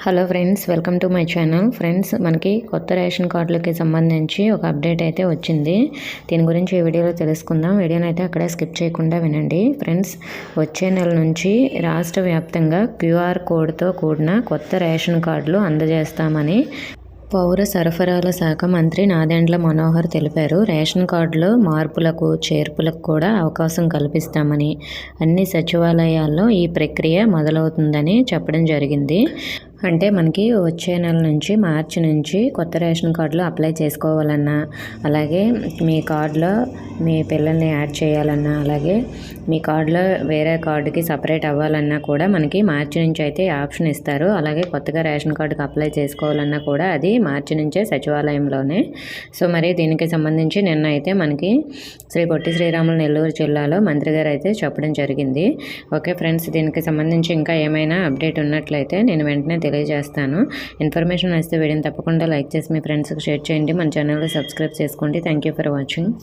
Hello friends, welcome to my channel. Friends, మనకి కొత్త ration కార్డులకి సంబంధించి ఒక అప్డేట్ అయితే వచ్చింది. దీని గురించి ఈ వీడియోలో తెలుసుకుందాం. వీడియోని అయితే అక్కడే స్కిప్ చేయకుండా వినండి. ఫ్రెండ్స్, వచ్చే నెల నుంచి రాష్ట్ర వ్యాప్తంగా క్యూఆర్ కోడ్తో కూడిన కొత్త రేషన్ కార్డులు అందజేస్తామని పౌర సరఫరాల శాఖ మంత్రి నాదెండ్ల మనోహర్ తెలిపారు. రేషన్ కార్డులో మార్పులకు, చేర్పులకు కూడా అవకాశం కల్పిస్తామని, అన్ని సచివాలయాల్లో ఈ ప్రక్రియ మొదలవుతుందని చెప్పడం జరిగింది. అంటే మనకి వచ్చే నెల నుంచి, మార్చి నుంచి కొత్త రేషన్ కార్డులు అప్లై చేసుకోవాలన్నా, అలాగే మీ కార్డులో మీ పిల్లల్ని యాడ్ చేయాలన్నా, అలాగే మీ కార్డులో వేరే కార్డుకి సపరేట్ అవ్వాలన్నా కూడా మనకి మార్చి నుంచి అయితే ఆప్షన్ ఇస్తారు. అలాగే కొత్తగా రేషన్ కార్డుకి అప్లై చేసుకోవాలన్నా కూడా అది మార్చి నుంచే సచివాలయంలోనే. సో మరి దీనికి సంబంధించి నిన్న అయితే మనకి శ్రీ పొట్టి శ్రీరాములు నెల్లూరు జిల్లాలో మంత్రి గారు అయితే చెప్పడం జరిగింది. ఓకే ఫ్రెండ్స్, దీనికి సంబంధించి ఇంకా ఏమైనా అప్డేట్ ఉన్నట్లయితే నేను వెంటనే తెలియజేస్తాను. ఇన్ఫర్మేషన్ వస్తే వీడియోని తప్పకుండా లైక్ చేసి మీ ఫ్రెండ్స్కి షేర్ చేయండి. మన ఛానల్ని సబ్స్క్రైబ్ చేసుకోండి. Thank you for watching.